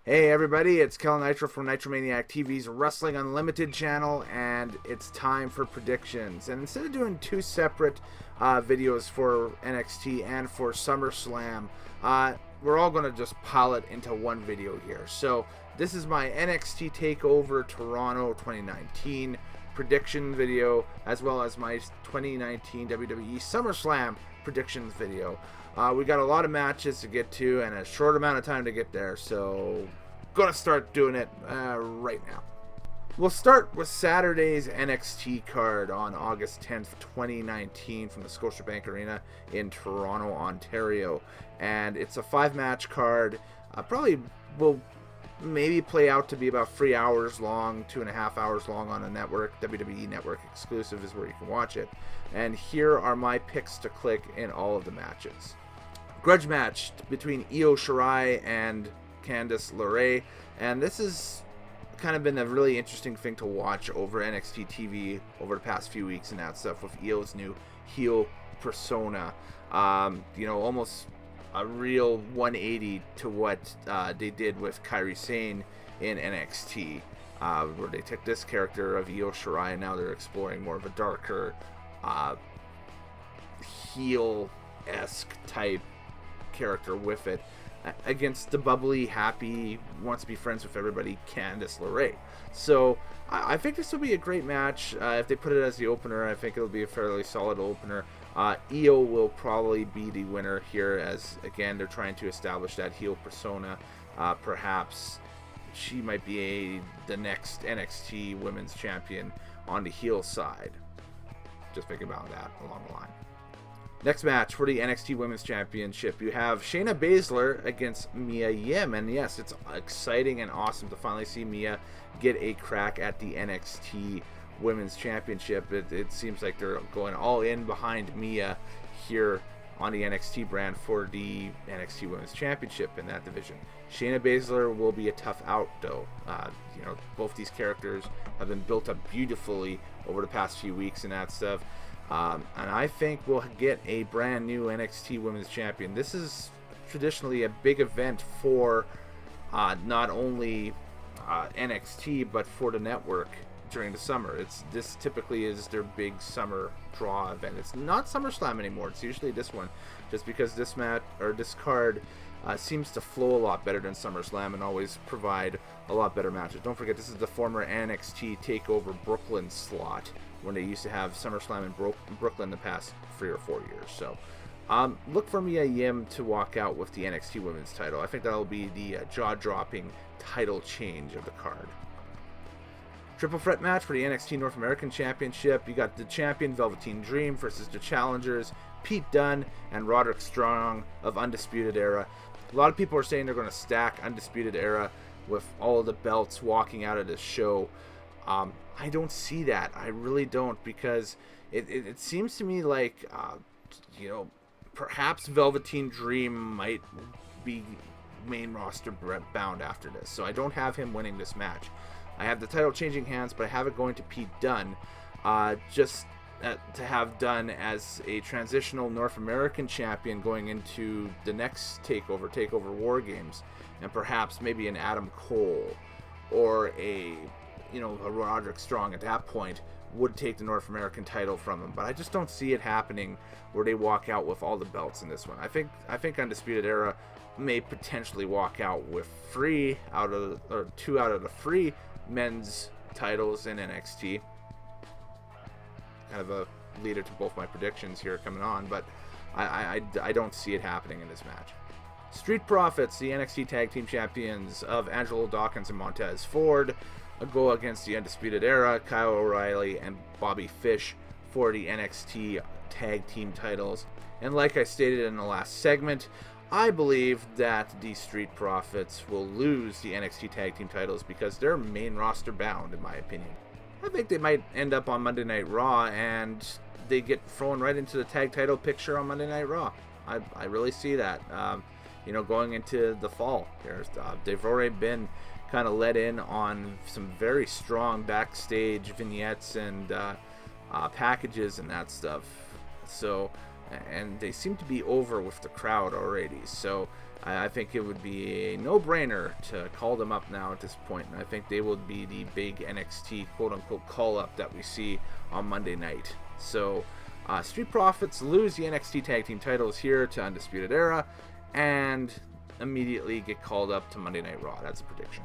Hey everybody, it's Kel Nitro from Nitromaniac TV's Wrestling Unlimited channel, and it's time for predictions. And instead of doing two separate videos for NXT and for SummerSlam, we're all going to just pile it into one video here. So this is my NXT Takeover Toronto 2019 prediction video, as well as my 2019 WWE SummerSlam predictions video. We got a lot of matches to get to and a short amount of time to get there, so gonna start doing it right now. We'll start with Saturday's NXT card on August 10th, 2019 from the Scotiabank Arena in Toronto, Ontario. And it's a 5-match card. Probably will maybe play out to be about 3 hours long, 2.5 hours long on a network. WWE Network exclusive is where you can watch it. And here are my picks to click in all of the matches. Grudge match between Io Shirai and Candice LeRae, and this has kind of been a really interesting thing to watch over NXT TV over the past few weeks and that stuff with Io's new heel persona. Almost a real 180 to what they did with Kairi Sane in NXT, where they took this character of Io Shirai and now they're exploring more of a darker heel-esque type character with it against the bubbly, happy, wants to be friends with everybody Candice LeRae. So I think this will be a great match. If they put it as the opener, I think it'll be a fairly solid opener. Io will probably be the winner here, as again they're trying to establish that heel persona. Perhaps she might be the next NXT Women's Champion on the heel side. Just think about that along the line. Next match for the NXT Women's Championship, you have Shayna Baszler against Mia Yim. And yes, it's exciting and awesome to finally see Mia get a crack at the NXT Women's Championship. It seems like they're going all in behind Mia here on the NXT brand for the NXT Women's Championship in that division. Shayna Baszler will be a tough out, though. Both these characters have been built up beautifully over the past few weeks and that stuff. And I think we'll get a brand new NXT Women's Champion. This is traditionally a big event for not only NXT, but for the network during the summer. This typically is their big summer draw event. It's not SummerSlam anymore. It's usually this one, just because this card seems to flow a lot better than SummerSlam and always provide a lot better matches. Don't forget, this is the former NXT Takeover Brooklyn slot, when they used to have SummerSlam in Brooklyn the past 3 or 4 years. So look for Mia Yim to walk out with the NXT Women's title. I think that'll be the jaw-dropping title change of the card. Triple threat match for the NXT North American Championship. You got the champion Velveteen Dream versus the challengers Pete Dunne and Roderick Strong of Undisputed Era. A lot of people are saying they're going to stack Undisputed Era with all of the belts walking out of this show. I don't see that. I really don't, because it seems to me like, perhaps Velveteen Dream might be main roster bound after this. So I don't have him winning this match. I have the title changing hands, but I have it going to Pete Dunne. To have Dunne as a transitional North American champion going into the next Takeover War Games, and perhaps maybe an Adam Cole or a Roderick Strong at that point would take the North American title from him. But I just don't see it happening where they walk out with all the belts in this one. I think Undisputed Era may potentially walk out with 2 out of the 3 men's titles in NXT. Kind of a leader to both my predictions here coming on, but I don't see it happening in this match. Street Profits, the NXT Tag Team Champions of Angelo Dawkins and Montez Ford, go against the Undisputed Era, Kyle O'Reilly and Bobby Fish for the NXT Tag Team titles. And like I stated in the last segment, I believe that the Street Profits will lose the NXT Tag Team titles because they're main roster bound, in my opinion. I think they might end up on Monday Night Raw and they get thrown right into the tag title picture on Monday Night Raw. I really see that. Going into the fall, they've already been kind of let in on some very strong backstage vignettes and packages and that stuff. So and they seem to be over with the crowd already. So I think it would be a no-brainer to call them up now at this point, and I think they will be the big NXT quote-unquote call-up that we see on Monday night. So Street Profits lose the NXT Tag Team titles here to Undisputed Era, and immediately get called up to Monday Night Raw. That's a prediction.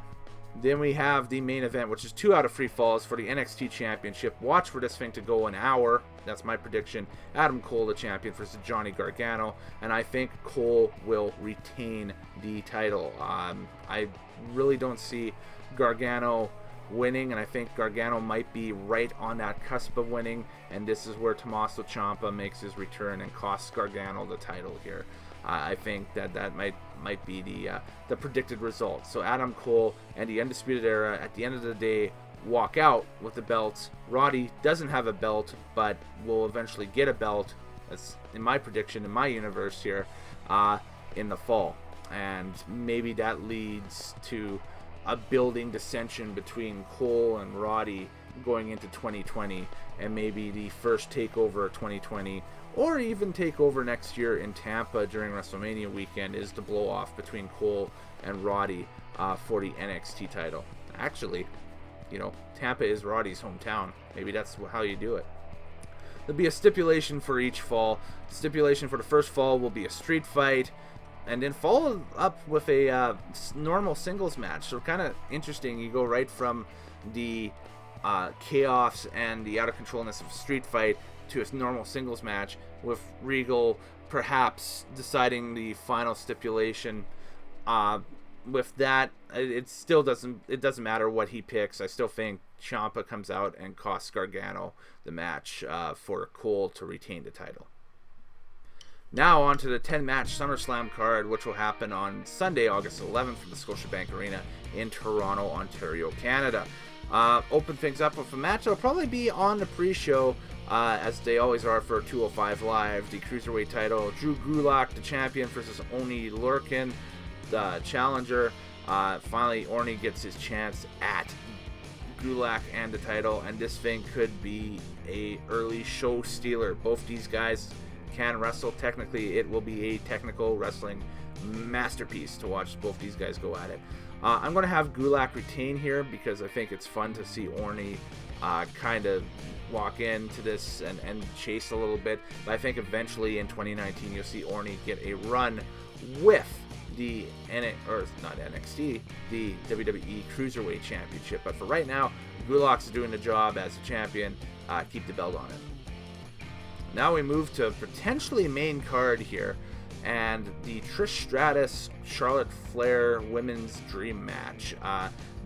Then we have the main event, which is 2 out of 3 falls for the NXT Championship. Watch for this thing to go an hour. That's my prediction. Adam Cole, the champion, versus Johnny Gargano. And I think Cole will retain the title. I really don't see Gargano winning, and I think Gargano might be right on that cusp of winning. And this is where Tommaso Ciampa makes his return and costs Gargano the title here. I think that might be the predicted result. So Adam Cole and the Undisputed Era at the end of the day walk out with the belts. Roddy doesn't have a belt, but will eventually get a belt. That's in my prediction, in my universe here, in the fall. And maybe that leads to a building dissension between Cole and Roddy going into 2020, and maybe the first takeover of 2020, or even takeover next year in Tampa during WrestleMania weekend, is the blow off between Cole and Roddy for the NXT title. Actually, Tampa is Roddy's hometown. Maybe that's how you do it. There'll be a stipulation for each fall. Stipulation for the first fall will be a street fight, and then follow up with a normal singles match. So kind of interesting. You go right from the chaos and the out of controlness of a street fight to a normal singles match, with Regal perhaps deciding the final stipulation. With that, it doesn't matter what he picks. I still think Ciampa comes out and costs Gargano the match for Cole to retain the title. Now on to the 10-match SummerSlam card, which will happen on Sunday, August 11th from the Scotiabank Arena in Toronto, Ontario, Canada. Open things up with a match that'll probably be on the pre-show, as they always are for 205 Live. The Cruiserweight title, Drew Gulak, the champion, versus Oney Lorcan, the challenger. Finally, Orny gets his chance at Gulak and the title, and this thing could be a early show stealer. Both these guys can wrestle. Technically, it will be a technical wrestling masterpiece to watch both these guys go at it. I'm going to have Gulak retain here because I think it's fun to see Orny kind of walk into this and chase a little bit. But I think eventually in 2019 you'll see Orny get a run with the the WWE Cruiserweight Championship. But for right now, Gulak's doing the job as a champion. Keep the belt on him. Now we move to potentially main card here, and the Trish Stratus Charlotte Flair women's dream match.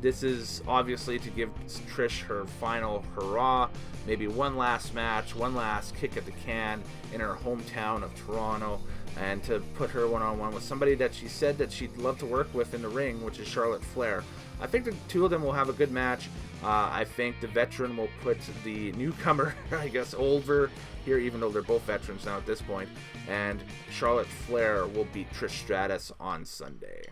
This is obviously to give Trish her final hurrah, maybe one last match, one last kick at the can in her hometown of Toronto, and to put her one-on-one with somebody that she said that she'd love to work with in the ring, which is Charlotte Flair. I think the two of them will have a good match. I think the veteran will put the newcomer, I guess, over here, even though they're both veterans now at this point, and Charlotte Flair will beat Trish Stratus on Sunday.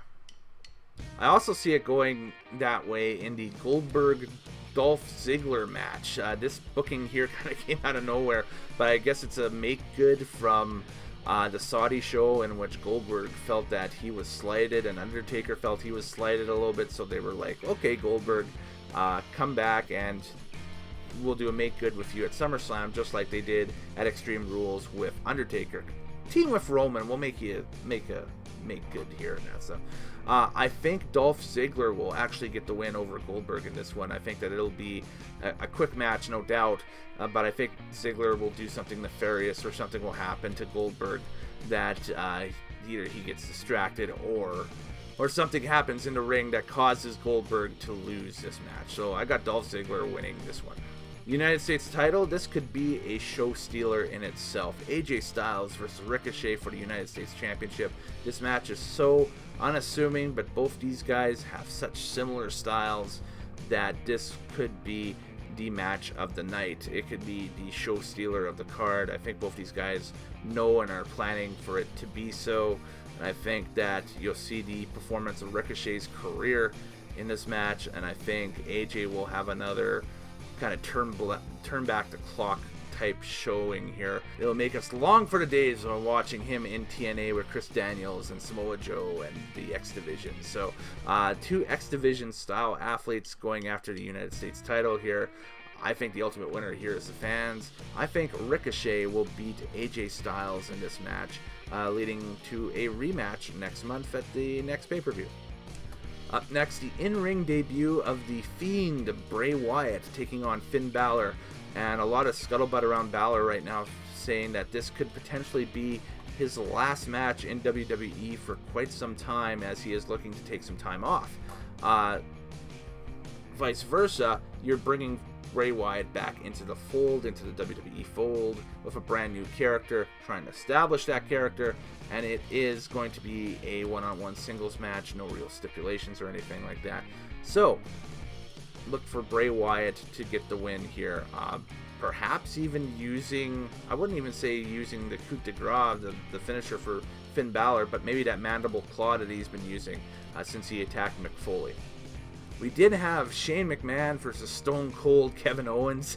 I also see it going that way in the Goldberg-Dolph Ziggler match. This booking here kind of came out of nowhere, but I guess it's a make-good from the Saudi show, in which Goldberg felt that he was slighted and Undertaker felt he was slighted a little bit, so they were like, okay, Goldberg, come back and we'll do a make good with you at SummerSlam, just like they did at Extreme Rules with Undertaker. Team with Roman, we'll make good here and that stuff. I think Dolph Ziggler will actually get the win over Goldberg in this one. I think that it'll be a quick match, no doubt, but I think Ziggler will do something nefarious, or something will happen to Goldberg that either he gets distracted or something happens in the ring that causes Goldberg to lose this match. So I got Dolph Ziggler winning this one. United States title, this could be a show stealer in itself. AJ Styles versus Ricochet for the United States Championship. This match is so unassuming, but both these guys have such similar styles that this could be the match of the night. It could be the show stealer of the card. I think both these guys know and are planning for it to be so. And I think that you'll see the performance of Ricochet's career in this match, and I think AJ will have another kind of turn back the clock type showing here. It'll make us long for the days of watching him in TNA with Chris Daniels and Samoa Joe and the X Division. So 2 X Division style athletes going after the United States title here. I think the ultimate winner here is the fans. I think Ricochet will beat AJ Styles in this match, leading to a rematch next month at the next pay-per-view. Up next, the in-ring debut of the Fiend, Bray Wyatt, taking on Finn Balor. And a lot of scuttlebutt around Balor right now saying that this could potentially be his last match in WWE for quite some time, as he is looking to take some time off. Vice versa, you're bringing Bray Wyatt back into the fold, into the WWE fold, with a brand new character, trying to establish that character, and it is going to be a one-on-one singles match, no real stipulations or anything like that. So, look for Bray Wyatt to get the win here. Perhaps even using, I wouldn't even say using the coup de grace, the finisher for Finn Balor, but maybe that mandible claw that he's been using since he attacked Mick Foley. We did have Shane McMahon versus Stone Cold Kevin Owens.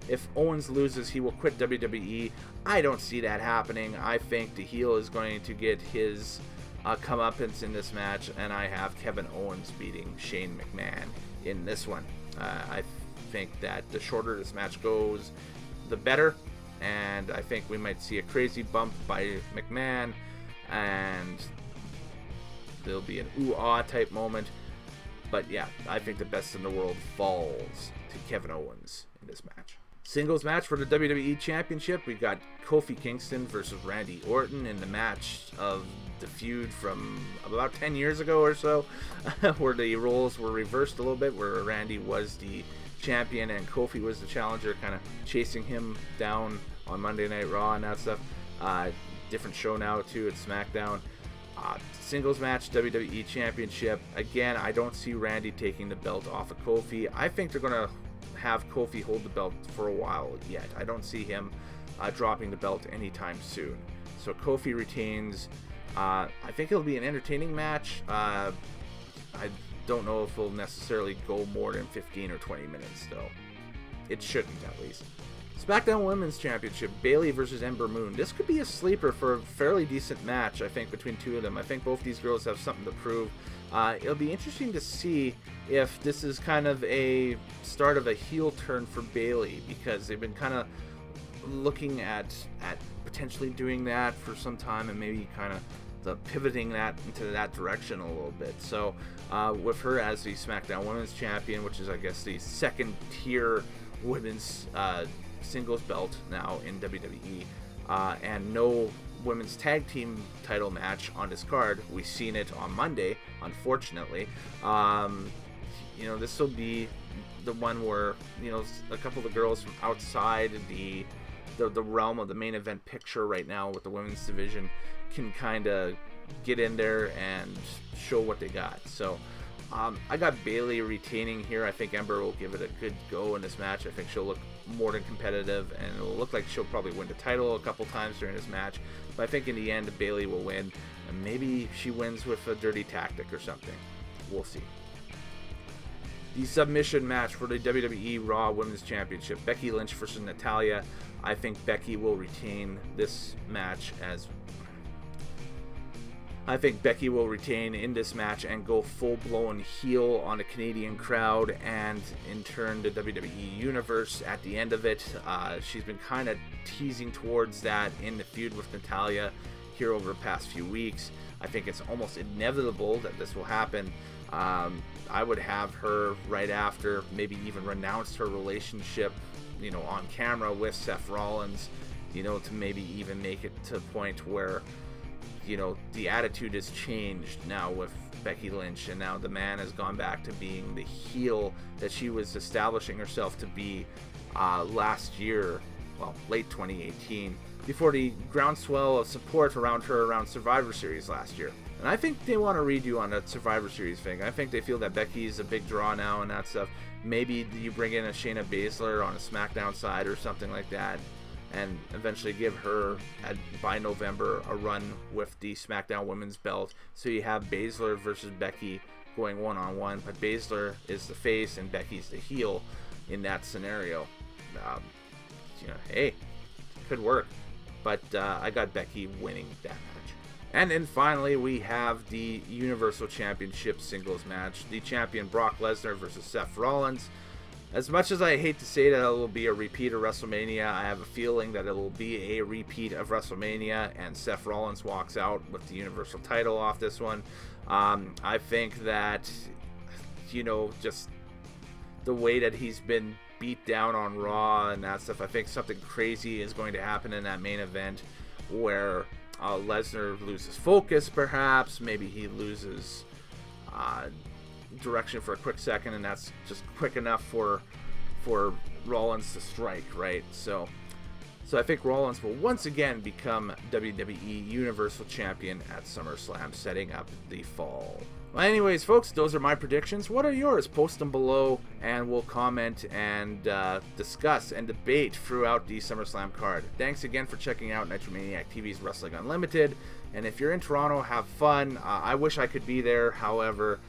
If Owens loses, he will quit WWE. I don't see that happening. I think the heel is going to get his comeuppance in this match, and I have Kevin Owens beating Shane McMahon in this one. I think that the shorter this match goes, the better, and I think we might see a crazy bump by McMahon, and there'll be an ooh-ah type moment. But yeah, I think the best in the world falls to Kevin Owens in this match. Singles match for the WWE Championship. We got Kofi Kingston versus Randy Orton in the match of the feud from about 10 years ago or so, where the roles were reversed a little bit, where Randy was the champion and Kofi was the challenger, kind of chasing him down on Monday Night Raw and that stuff. Different show now too, it's Smackdown. Singles match, WWE Championship. Again, I don't see Randy taking the belt off of Kofi. I think they're going to have Kofi hold the belt for a while yet. I don't see him dropping the belt anytime soon. So Kofi retains. I think it'll be an entertaining match. I don't know if it'll necessarily go more than 15 or 20 minutes, though. It shouldn't, at least. SmackDown Women's Championship, Bayley versus Ember Moon. This could be a sleeper for a fairly decent match, I think, between two of them. I think both these girls have something to prove. It'll be interesting to see if this is kind of a start of a heel turn for Bayley, because they've been kind of looking at potentially doing that for some time, and maybe kind of pivoting that into that direction a little bit. So with her as the SmackDown Women's Champion, which is, I guess, the second tier women's singles belt now in WWE, and no women's tag team title match on this card. We've seen it on Monday, unfortunately. This will be the one where, a couple of the girls from outside the realm of the main event picture right now with the women's division can kind of get in there and show what they got. So I got Bayley retaining here. I think Ember will give it a good go in this match. I think she'll look more than competitive, and it'll look like she'll probably win the title a couple times during this match. But I think in the end, Bayley will win, and maybe she wins with a dirty tactic or something. We'll see. The submission match for the WWE Raw Women's Championship, Becky Lynch versus Natalya. I think Becky will retain this match I think Becky will retain in this match and go full-blown heel on the Canadian crowd and in turn the WWE Universe at the end of it. She's been kind of teasing towards that in the feud with Natalya here over the past few weeks. I think it's almost inevitable that this will happen. I would have her right after maybe even renounce her relationship, on camera with Seth Rollins, to maybe even make it to a point where the attitude has changed now with Becky Lynch, and now the man has gone back to being the heel that she was establishing herself to be last year, late 2018, before the groundswell of support around her around Survivor Series last year. And I think they want to redo on that Survivor Series thing. I think they feel that Becky's a big draw now and that stuff. Maybe you bring in a Shayna Baszler on a SmackDown side or something like that, and eventually give her, by November, a run with the SmackDown Women's belt. So you have Baszler versus Becky going one-on-one, but Baszler is the face and Becky's the heel in that scenario. hey, could work. But I got Becky winning that match. And then finally, we have the Universal Championship singles match. The champion Brock Lesnar versus Seth Rollins. As much as I hate to say that it will be a repeat of WrestleMania, I have a feeling that it will be a repeat of WrestleMania, and Seth Rollins walks out with the Universal title off this one. I think that, just the way that he's been beat down on Raw and that stuff, I think something crazy is going to happen in that main event where Lesnar loses focus, perhaps. Maybe he loses direction for a quick second, and that's just quick enough for Rollins to strike, right? So I think Rollins will once again become WWE Universal Champion at SummerSlam, setting up the fall. Well, anyways, folks, those are my predictions. What are yours? Post them below, and we'll comment and discuss and debate throughout the SummerSlam card. Thanks again for checking out Nitromaniac TV's Wrestling Unlimited. And if you're in Toronto, have fun. I wish I could be there. However,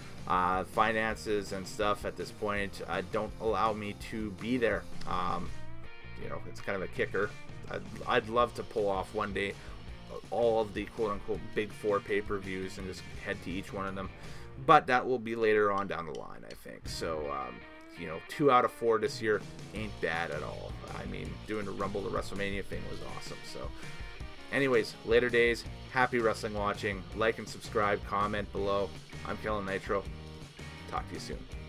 finances and stuff at this point don't allow me to be there. It's kind of a kicker. I'd love to pull off one day all of the quote-unquote Big Four pay-per-views and just head to each one of them. But that will be later on down the line, I think. So, 2 out of 4 this year ain't bad at all. I mean, doing the Rumble to WrestleMania thing was awesome. So, anyways, later days. Happy wrestling watching. Like and subscribe. Comment below. I'm Kellen Nitro. Talk to you soon.